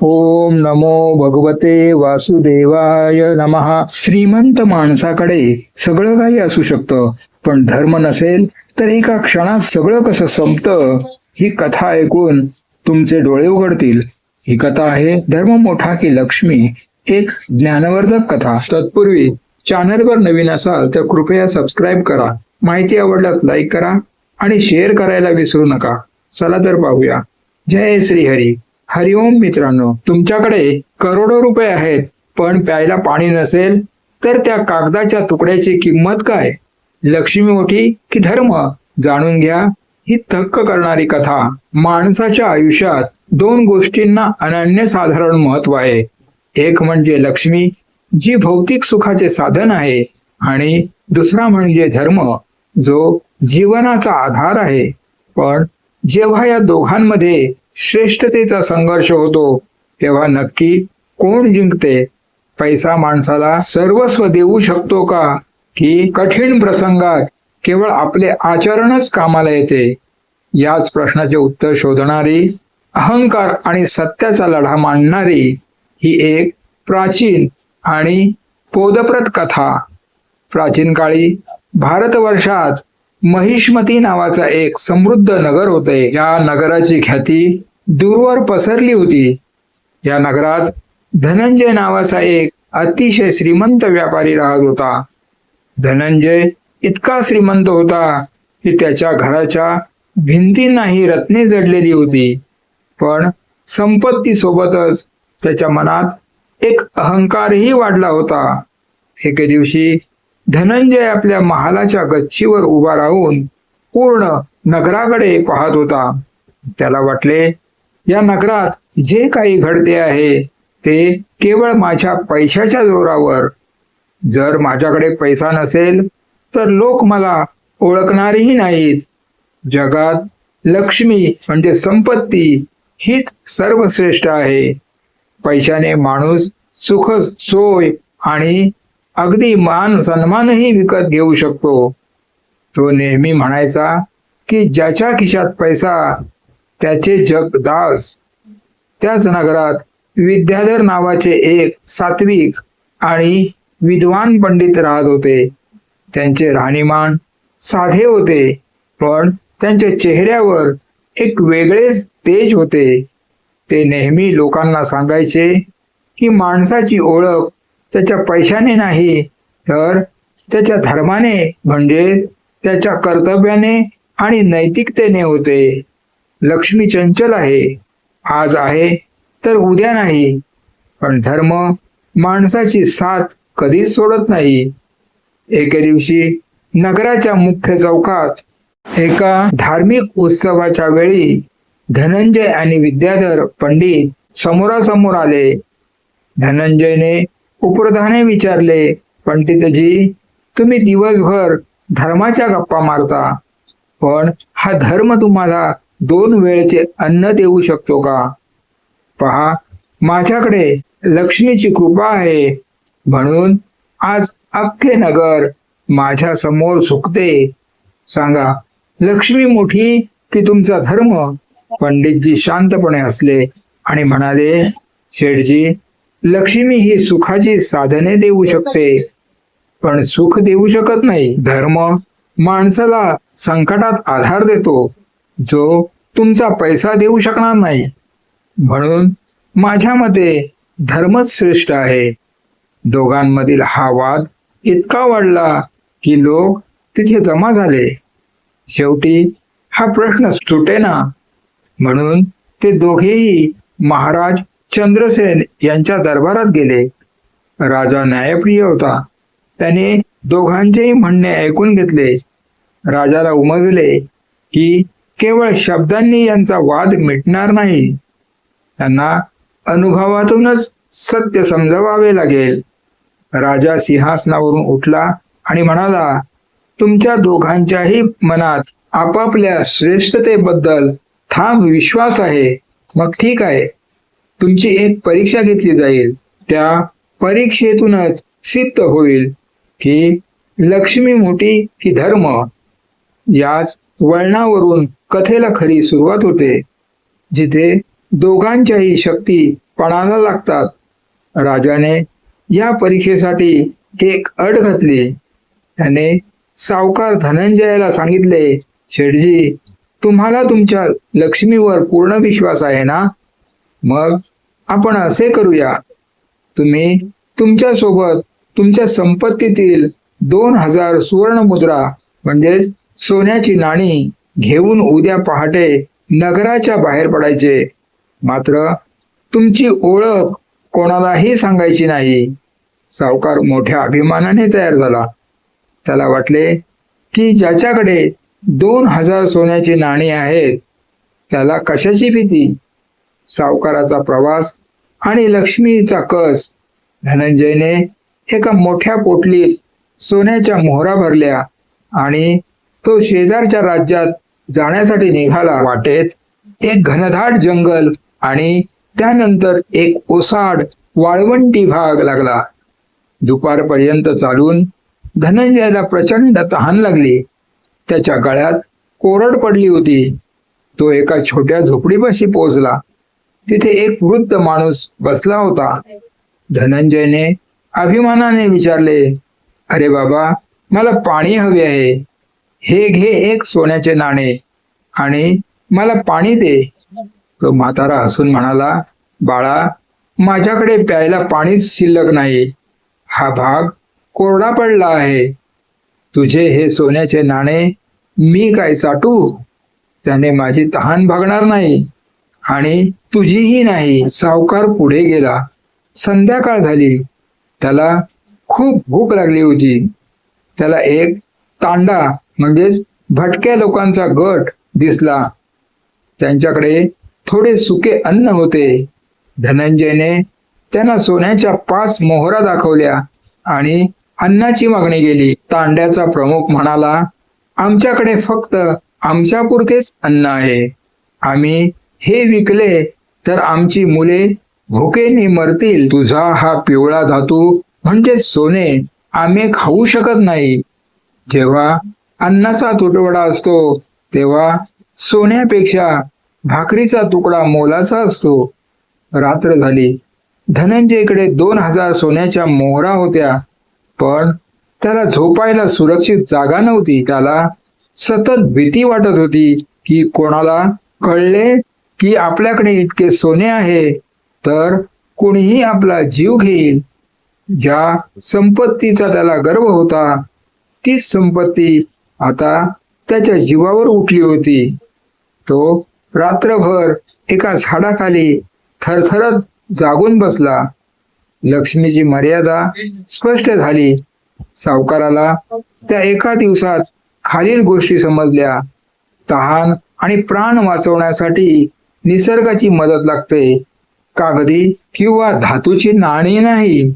ओम नमो भगवते वासुदेवाय नमः. श्रीमंत माणसाकडे सगळं काही असू शकतं, पण धर्म नसेल तर एका क्षणात सगळं कसं संपतं. ही कथा ऐकून तुमचे डोळे उघडतील. ही कथा आहे धर्म मोठा की लक्ष्मी, एक ज्ञानवर्धक कथा. तत्पूर्वी चॅनलवर नवीन असाल तर कृपया सबस्क्राईब करा. माहिती आवडल्यास लाईक करा आणि शेअर करायला विसरू नका. चला तर पाहूया. जय श्री हरी. हरिओम मित्रांनो, तुमच्याकडे करोडो रुपये आहेत पण प्यायला पाणी नसेल तर त्या कागदाच्या तुकड्याची किंमत काय? लक्ष्मी मोठी की धर्म? जाणून घ्या ही थक्क करणारी कथा. माणसाच्या आयुष्यात दोन गोष्टींना अनन्यसाधारण महत्व आहे. एक म्हणजे लक्ष्मी, जी भौतिक सुखाचे साधन आहे, आणि दुसरा म्हणजे धर्म, जो जीवनाचा आधार आहे. पण जेव्हा या दोघांमध्ये श्रेष्ठतेचा संघर्ष होतो तेव्हा नक्की कोण जिंकते? पैसा माणसाला सर्वस्व देऊ शकतो का, की कठीण प्रसंगात केवळ आपले आचरणच कामाला येते? याच प्रश्नाचे उत्तर शोधणारी, अहंकार आणि सत्याचा लढा मांडणारी ही एक प्राचीन आणि बोधप्रद कथा. प्राचीन काळी भारतवर्षात महिष्मती नावाचा एक समृद्ध नगर होते. या नगराची ख्याती दूरवर पसरली होती. या नगरात धनंजय नावाचा एक अतिशय श्रीमंत व्यापारी राहत होता. धनंजय इतका श्रीमंत होता की त्याच्या घराच्या भिंतींनाही रत्ने जडलेली होती. पण संपत्ती सोबतच त्याच्या मनात एक अहंकारही वाढला होता. एके दिवशी धनंजय आपल्या महालाच्या गच्चीवर उभा राहून पूर्ण नगराकडे पाहत होता. त्याला वाटले, या नगरात जे काही घडते आहे ते केवळ माझ्या पैशाच्या जोरावर. जर माझ्याकडे पैसा नसेल तर लोक मला ओळखणारही नाहीत. जगात लक्ष्मी म्हणजे संपत्ती हीच सर्वश्रेष्ठ आहे. पैशाने माणूस सुख, सोय आणि अगदी मान सन्मानही विकत घेऊ शकतो. तो नेहमी म्हणायचा की ज्याच्या खिशात पैसा त्याचे जग दास. त्याच नगरात विद्याधर नावाचे एक सात्विक आणि विद्वान पंडित राहत होते. त्यांचे राहणीमान साधे होते, पण त्यांच्या चेहऱ्यावर एक वेगळेच तेज होते. ते नेहमी लोकांना सांगायचे की माणसाची ओळख त्याच्या पैशाने नाही तर त्याच्या धर्माने, म्हणजे त्याच्या कर्तव्याने आणि नैतिकतेने होते. लक्ष्मी चंचल आहे, आज आहे तर उद्या नाही, पण धर्म माणसाची साथ कधीच सोडत नाही. एके दिवशी नगराच्या मुख्य चौकात एका धार्मिक उत्सवाच्या वेळी धनंजय आणि विद्याधर पंडित समोरासमोर आले. धनंजयने उपरोधाने विचारले, पंडितजी, तुम्ही दिवसभर धर्माच्या गप्पा मारता, पण हा धर्म तुम्हाला 2 वेळचे अन्न देऊ शकतो का? पहा, माझ्याकडे लक्ष्मीची कृपा आहे, म्हणून आज अख्खे नगर माझ्या समोर सुकते. सांगा, लक्ष्मी मोठी की तुमचा धर्म? पंडितजी शांतपणे हसले आणि म्हणाले, शेठजी, लक्ष्मी ही सुखाची साधने देऊ शकते, पण सुख देऊ शकत नाही. धर्म माणसाला संकटात आधार देतो, जो तुमचा पैसा देऊ शकणार नाही. म्हणून माझ्या मते धर्मच श्रेष्ठ आहे. दोघांमधील हा वाद इतका वाढला की लोक तिथे जमा झाले. शेवटी हा प्रश्न सुटेना, म्हणून ते दोघेही महाराज चंद्रसेन यांच्या दरबारात गेले. राजा न्यायप्रिय होता. त्याने दोघांचेही म्हणणे ऐकून घेतले. राजाला उमजले की केवळ शब्दांनी यांचा वाद मिटणार नाही. त्यांना अनुभवातूनच सत्य समजावावे लागेल. राजा सिंहासनावरून उठला आणि म्हणाला, तुमच्या दोघांच्याही मनात आपापल्या श्रेष्ठतेबद्दल ठाम विश्वास आहे. मग ठीक आहे, तुमची एक परीक्षा घेतली जाईल. त्या परीक्षेतूनच सिद्ध होईल की लक्ष्मी मोठी की धर्म. याच वळणावरून कथेला खरी सुरुवात होते, जिथे दोघांच्याही शक्ती पणाला लागतात. राजाने या परीक्षेसाठी एक अट घातली. त्याने सावकार धनंजयाला सांगितले, शेठजी, तुम्हाला तुमच्या लक्ष्मीवर पूर्ण विश्वास आहे ना? मग आपण असे करूया, तुम्ही तुमच्या सोबत तुमच्या संपत्तीतील 2000 सुवर्ण मुद्रा म्हणजेच सोन्याची नाणी घेऊन उद्या पहाटे नगराच्या बाहेर पडायचे. मात्र तुमची ओळख कोणालाही सांगायची नाही. सावकार मोठ्या अभिमानाने तयार झाला. त्याला वाटले की ज्याच्याकडे 2000 सोन्याची नाणी आहेत त्याला कशाची भीती. सावकाराचा प्रवास आणि लक्ष्मीचा कस. धनंजयने एका मोठ्या पोटलीत सोन्याच्या मोहरा भरल्या आणि तो शेजारच्या राज्यात जाण्यासाठी निघाला. वाटेत एक घनदाट जंगल आणि त्यानंतर एक ओसाड वाळवंटी भाग लागला. दुपारपर्यंत चालून धनंजयाला प्रचंड तहान लागली. त्याच्या गळ्यात कोरड पडली होती. तो एका छोट्या झोपडीपाशी पोहोचला. तिथे एक वृद्ध माणूस बसला होता. धनंजयने अभिमानाने विचारले, अरे बाबा, मला पाणी हवे आहे. हे घे एक सोन्याचे नाणे आणि मला पाणी दे. तो म्हातारा हसून म्हणाला, बाळा, माझ्याकडे प्यायला पाणीच शिल्लक नाही. हा भाग कोरडा पडला आहे. तुझे हे सोन्याचे नाणे मी काय चाटू? त्याने माझी तहान भागणार नाही आणि तुझीही नाही. सावकार पुढे गेला. संध्याकाळ झाली. त्याला खूप भूक लागली होती. त्याला एक तांडा म्हणजेच भटक्या लोकांचा गट दिसला. त्यांच्याकडे थोडे सुके अन्न होते. धनंजयने त्यांना सोन्याच्या 5 मोहरा दाखवल्या आणि अन्नाची मागणी केली. तांड्याचा प्रमुख म्हणाला, आमच्याकडे फक्त आमच्यापुरतेच अन्न आहे. आम्ही हे विकले तर आमची मुले भुकेने मरतील. तुझा हा पिवळा धातू म्हणजे सोने आम्ही खाऊ शकत नाही. जेव्हा अन्नाचा तुटवडा असतो तेव्हा सोन्यापेक्षा भाकरीचा तुकडा मोलाचा असतो. रात्र झाली. धनंजयकडे 2000 सोन्याच्या मोहरा होत्या, पण त्याला झोपायला सुरक्षित जागा नव्हती. त्याला सतत भीती वाटत होती की कोणाला कळले की आपल्याकडे इतके सोने आहे तर कोणीही आपला जीव घेईल. ज्या संपत्तीचा त्याला गर्व होता तीच संपत्ती आता त्याच्या जीवावर उठली होती. तो रात्रभर एका झाडाखाली थरथरत जागून बसला. लक्ष्मीची मर्यादा स्पष्ट झाली. सावकाराला त्या एका दिवसात खालील गोष्टी समजल्या. तहान आणि प्राण वाचवण्यासाठी निसर्गाची मदत लागते, कागदी किंवा धातूची नाणी नाही.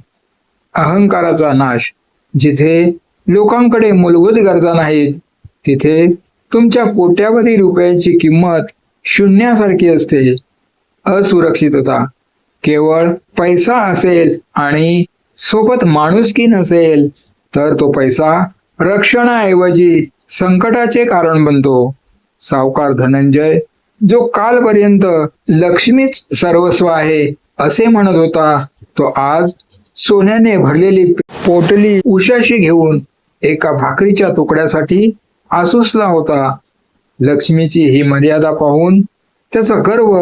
अहंकाराचा नाश. जिथे लोकांकडे मूलभूत गरजा नाहीत तिथे तुमच्या कोट्यावधी रुपयांची किंमत शून्यासारखी असते. असुरक्षितता. केवळ पैसा असेल आणि सोबत माणुसकी नसेल तर तो पैसा रक्षणाऐवजी संकटाचे कारण बनतो. सावकार धनंजय, जो कालपर्यंत लक्ष्मीच सर्वस्व आहे असे म्हणत होता, तो आज सोन्याने भरलेली पोटली उशाशी घेऊन एका भाकरीच्या तुकड्यासाठी आसुसला होता. लक्ष्मीची ही मर्यादा पाहून त्याचा गर्व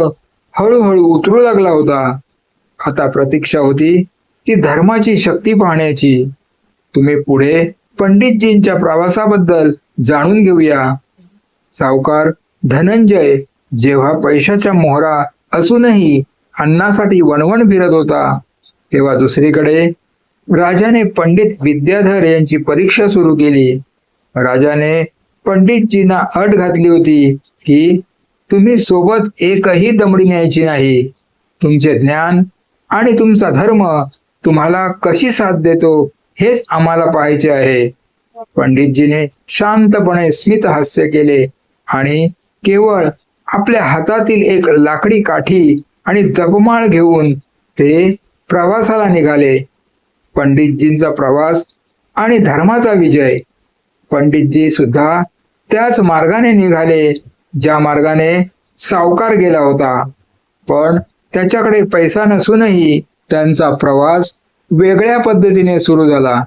हळूहळू उतरू लागला होता. आता प्रतीक्षा होती ती धर्माची शक्ती पाहण्याची. तुम्ही पुढे पंडितजींच्या प्रवासाबद्दल जाणून घेऊया. सावकार धनंजय जेव्हा पैशाच्या मोहरा असूनही अन्नासाठी वणवण फिरत होता, तेव्हा दुसरीकडे राजाने पंडित विद्याधर यांची परीक्षा सुरू केली. राजाने पंडितजींना अट घातली होती की तुम्ही सोबत एकही दमडी न्यायची नाही. तुमचे ज्ञान आणि तुमचा धर्म तुम्हाला कशी साथ देतो हेच आम्हाला पाहायचे आहे. पंडितजीने शांतपणे स्मित हास्य केले आणि केवळ आपल्या हातातील एक लाकडी काठी आणि जपमाळ घेऊन ते प्रवासाला निघाले. पंडितजींचा प्रवास आणि धर्माचा विजय. पंडितजी सुद्धा त्याच मार्गाने निघाले ज्या मार्गाने सावकार गेला होता, पण त्याच्याकडे पैसा नसूनही त्यांचा प्रवास वेगळ्या पद्धतीने सुरू झाला.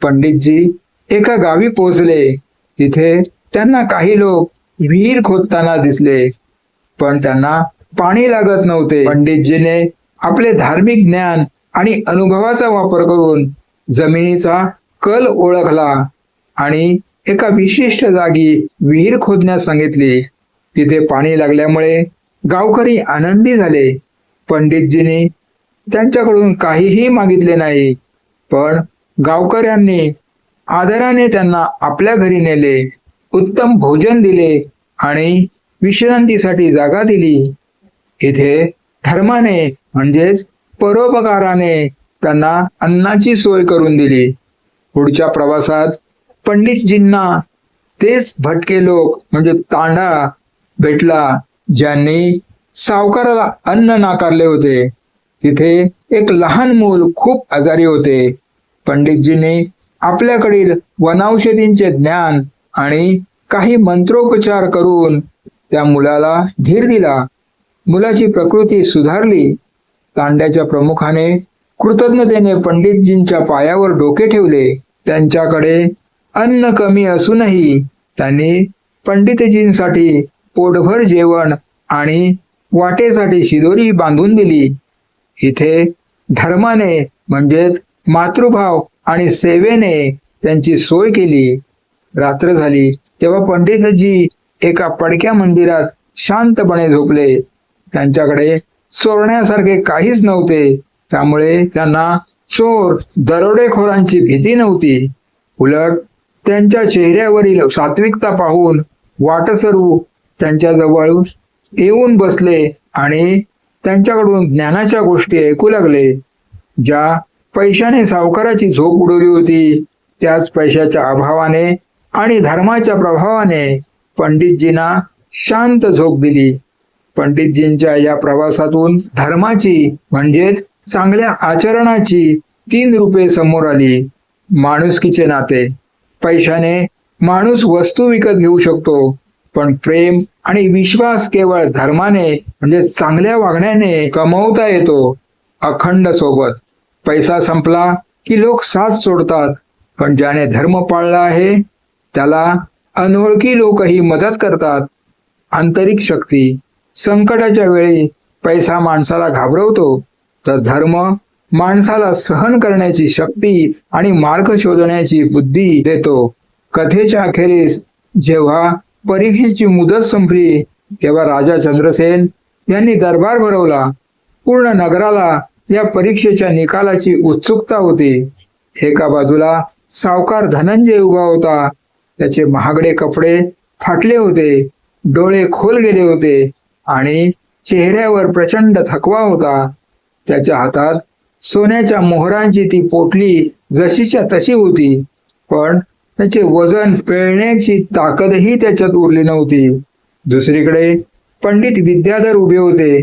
पंडितजी एका गावी पोहोचले. तिथे त्यांना काही लोक विहीर खोदताना दिसले, पण त्यांना पाणी लागत नव्हते. पंडितजीने आपले धार्मिक ज्ञान आणि अनुभवाचा वापर करून जमिनीचा कल ओळखला आणि एका विशिष्ट जागी विहीर खोदण्यास सांगितली. तिथे पाणी लागल्यामुळे गावकरी आनंदी झाले. पंडितजींनी त्यांच्याकडून काहीही मागितले नाही, पण गावकऱ्यांनी आदराने त्यांना आपल्या घरी नेले, उत्तम भोजन दिले आणि विश्रांतीसाठी जागा दिली. इथे धर्माने म्हणजेच परोपकाराने त्यांना अन्नाची सोय करून दिली. पुढच्या प्रवासात पंडितजींना तेच भटके लोक म्हणजे तांडा भेटला, ज्यांनी सावकाराला अन्न नाकारले होते. तिथे एक लहान मूल खूप आजारी होते. पंडितजींनी आपल्याकडील वनौषधींचे ज्ञान आणि काही मंत्रोपचार करून त्या मुलाला धीर दिला. मुलाची प्रकृती सुधारली. तांड्याच्या प्रमुखाने कृतज्ञतेने पंडितजींच्या पायावर डोके ठेवले. त्यांच्याकडे अन्न कमी असूनही त्यांनी पंडितजींसाठी पोटभर जेवण आणि वाटेसाठी शिदोरी बांधून दिली. इथे धर्माने म्हणजेच मातृभाव आणि सेवेने त्यांची सोय केली. रात्र झाली तेव्हा पंडितजी एका पडक्या मंदिरात शांतपणे झोपले. त्यांच्याकडे चोरण्यासारखे काहीच नव्हते, त्यामुळे त्यांना चोर दरोडेखोरांची भीती नव्हती. उलट त्यांच्या चेहऱ्यावरील सात्विकता पाहून वाटसरू त्यांच्याजवळ येऊन बसले आणि त्यांच्याकडून ज्ञानाच्या गोष्टी ऐकू लागले. ज्या पैशाने सावकाराची झोप उडवली होती, त्याच पैशाच्या अभावाने आणि धर्माच्या प्रभावाने पंडितजींना शांत झोप दिली. पंडितजींच्या या प्रवासातून धर्माची म्हणजेच चांगल्या आचरणाची 3 रूपे समोर आली. माणुसकीचे नाते. पैशाने माणूस वस्तू विकत घेऊ शकतो, पण प्रेम आणि विश्वास केवळ धर्माने म्हणजे चांगल्या वागण्याने कमवता येतो. अखंड सोबत. पैसा संपला की लोक साथ सोडतात, पण ज्याने धर्म पाळला आहे त्याला अनोळखी लोकही मदत करतात. आंतरिक शक्ती. संकटाच्या वेळी पैसा माणसाला घाबरवतो, तर धर्म माणसाला सहन करण्याची शक्ती आणि मार्ग शोधण्याची बुद्धी देतो. कथेच्या अखेरीस जेव्हा परीक्षेची मुदत संपली तेव्हा राजा चंद्रसेन यांनी दरबार भरवला. पूर्ण नगराला या परीक्षेच्या निकालाची उत्सुकता होती. एका बाजूला सावकार धनंजय उभा होता. त्याचे महागडे कपडे फाटले होते, डोळे खोल गेले होते आणि चेहऱ्यावर प्रचंड थकवा होता. त्याच्या हातात सोन्याच्या मोहरांची ती पोटली जशीच्या तशी होती, पण त्याचे वजन पेलण्याची ताकदही त्याच्यात उरली नव्हती. दुसरीकडे पंडित विद्याधर उभे होते.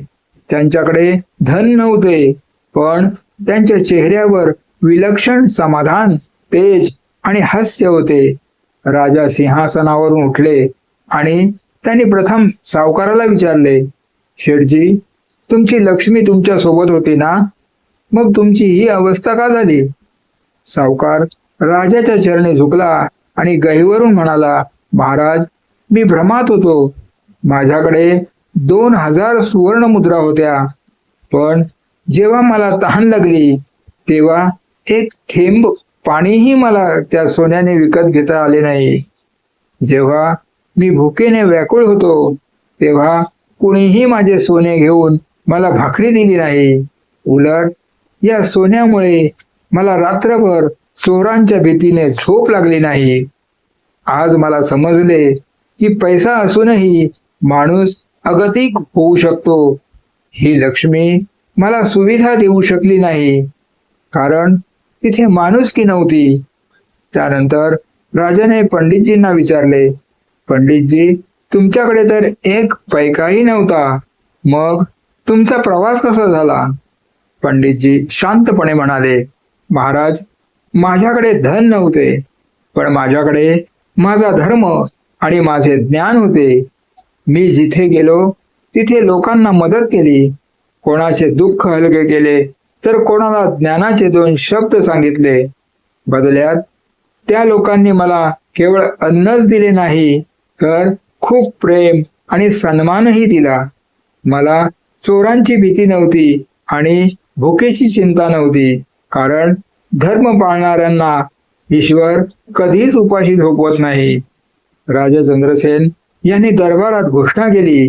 त्यांच्याकडे धन नव्हते, पण त्यांच्या चेहऱ्यावर विलक्षण समाधान, तेज आणि हास्य होते. राजा सिंहासनावरून उठले आणि त्यांनी प्रथम सावकाराला विचारले, शेठजी, तुमची लक्ष्मी तुमच्या सोबत होती ना? मग तुमची ही अवस्था का झाली? सावकार राजाच्या चरणी झुकला आणि गहिवरून म्हणाला, महाराज, मी भ्रमात होतो. माझ्याकडे 2000 सुवर्ण मुद्रा होत्या, पण जेव्हा मला तहान लागली तेव्हा एक थेंब पाणीही मला त्या सोन्याने विकत घेता आले नाही. जेव्हा मी भुकेने व्याकुळ होतो तेव्हा कुणीही माझे सोने घेऊन मला भाकरी दिली नाही. उलट या सोन्यामुळे मला रात्रभर चोरांच्या भीतीने झोप लागली नाही. आज मला समजले की पैसा असूनही माणूस अगतिक होऊ शकतो. ही लक्ष्मी मला सुविधा देऊ शकली नाही, कारण तिथे माणुसकी नव्हती. त्यानंतर राजाने पंडितजींना विचारले, पंडितजी, तुमच्याकडे तर एक पैकाही नव्हता, मग तुमचा प्रवास कसा झाला? पंडितजी शांतपणे म्हणाले, महाराज, माझ्याकडे धन नव्हते, पण माझ्याकडे माझा धर्म आणि माझे ज्ञान होते. मी जिथे गेलो तिथे लोकांना मदत केली. कोणाचे दुःख हलके केले तर कोणाला ज्ञानाचे 2 शब्द सांगितले. बदल्यात त्या लोकांनी मला केवळ अन्नच दिले नाही तर खूप प्रेम आणि सन्मानही दिला. मला चोरांची भीती नव्हती आणि भुकेची चिंता नव्हती, कारण धर्म पाळणाऱ्यांना ईश्वर कधीच उपाशी झोपवत नाही. राजा चंद्रसेन यांनी दरबारात घोषणा केली,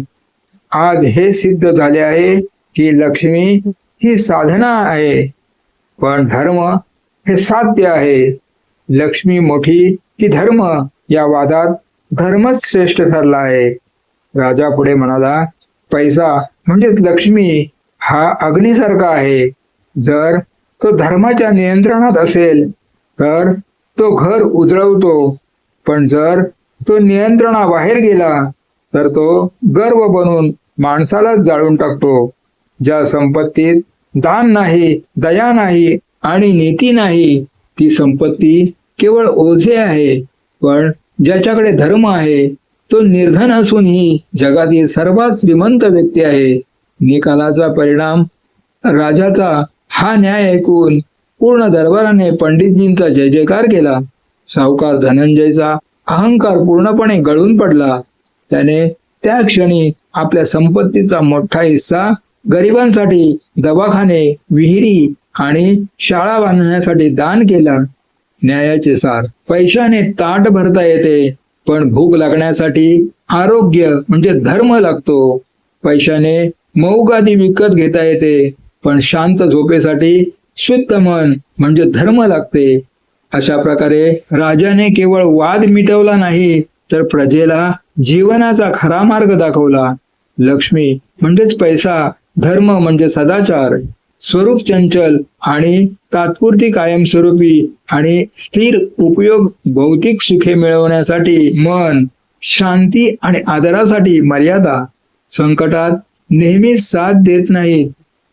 आज हे सिद्ध झाले आहे की लक्ष्मी ही साधना आहे, पण धर्म हे साध्य आहे. लक्ष्मी मोठी की धर्म या वादात धर्मच श्रेष्ठ ठरला आहे. राजा पुढे म्हणाला, पैसा म्हणजेच लक्ष्मी हा अग्नीसारखा आहे. जर तो धर्माच्या नियंत्रणात असेल तर तो घर उजळवतो, पण जर तो नियंत्रणाबाहेर गेला तर तो गर्व बनून माणसालाच जाळून टाकतो. ज्या संपत्तीत दान नाही, दया नाही आणि नीती नाही, ती संपत्ती केवळ ओझे आहे. पण ज्याच्याकडे धर्म आहे तो निर्धन असूनही जगातील सर्वात श्रीमंत व्यक्ती आहे. निकालाचा परिणाम राजाचा हा न्याय ऐकून पूर्ण दरबाराने पंडितजींचा जय जयकार केला. सावकार धनंजयचा अहंकार पूर्णपणे गळून पडला. त्याने त्या क्षणी आपल्या संपत्तीचा मोठा हिस्सा गरिबांसाठी दवाखाने, विहिरी आणि शाळा बांधण्यासाठी दान केला. न्यायाचे सार, पैशाने ताट भरता येते, पण भूक लागण्यासाठी आरोग्य म्हणजे धर्म लागतो. पैशाने मऊगादी विकत घेता येते, पण शांत झोपेसाठी शुद्ध मन म्हणजे धर्म लागते. अशा प्रकारे राजाने केवळ वाद मिटवला नाही तर प्रजेला जीवनाचा खरा मार्ग दाखवला. लक्ष्मी म्हणजेच पैसा, धर्म म्हणजे सदाचार, स्वरूप चंचल आणि तात्पुरती कायमस्वरूपी आणि स्थिर उपयोग भौतिक सुखे मिळवण्यासाठी मन, शांती आणि आदरासाठी मर्यादा. संकटात नेहमीच साथ देत नाहीत,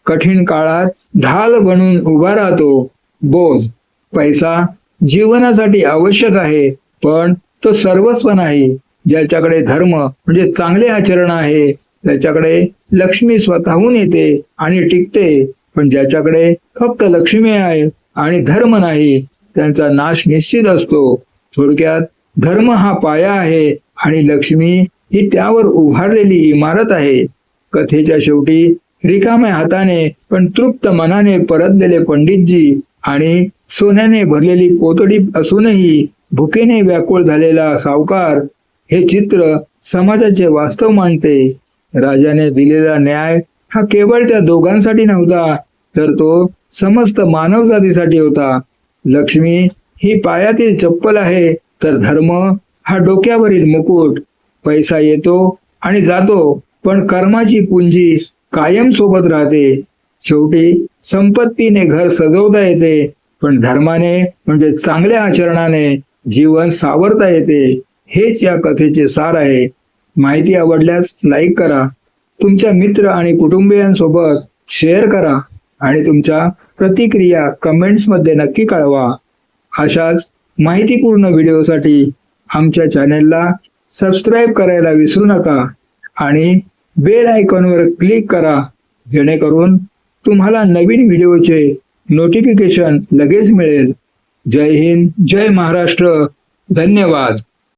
कठीण काळात ढाल बनून उभा राहतो. बोध, पैसा जीवनासाठी आवश्यक आहे, पण तो सर्वस्व नाही. ज्याच्याकडे धर्म म्हणजे चांगले आचरण आहे त्याच्याकडे लक्ष्मी स्वतःहून येते आणि टिकते, पण ज्याच्याकडे फक्त लक्ष्मी आहे आणि धर्म नाही त्यांचा नाश निश्चित असतो. थोडक्यात धर्म हा पाया आहे आणि लक्ष्मी ही त्यावर उभारलेली इमारत आहे. कथेच्या शेवटी रिकाम्या हाताने पण तृप्त मनाने परतलेले पंडितजी आणि सोन्याने भरलेली पोतडी असूनही भुकेने व्याकुळ झालेला सावकार हे चित्र समाजाचे वास्तव मांडते. राजाने दिलेला न्याय हा केवळ त्या दोघांसाठी नव्हता, तर तो समस्त मानवजातीसाठी होता. लक्ष्मी ही पायातील चप्पल आहे, तर धर्म हा डोक्यावरील मुकुट. पैसा येतो आणि जातो, पण कर्माची पुंजी कायम सोबत राहते. शेवटी संपत्तीने घर सजवता येते, पण धर्माने म्हणजे चांगल्या आचरणाने जीवन सावरता येते. हेच या कथेचे सार आहे. माहिती आवडल्यास लाईक करा, तुमच्या मित्र आणि कुटुंबियांसोबत शेअर करा आणि तुमच्या प्रतिक्रिया कमेंट्समध्ये नक्की कळवा. अशाच माहितीपूर्ण व्हिडिओसाठी आमच्या चॅनेलला सबस्क्राईब करायला विसरू नका आणि बेल आयकॉनवर क्लिक करा, जेणेकरून तुम्हाला नवीन व्हिडिओचे नोटिफिकेशन लगेच मिळेल. जय हिंद, जय महाराष्ट्र, धन्यवाद.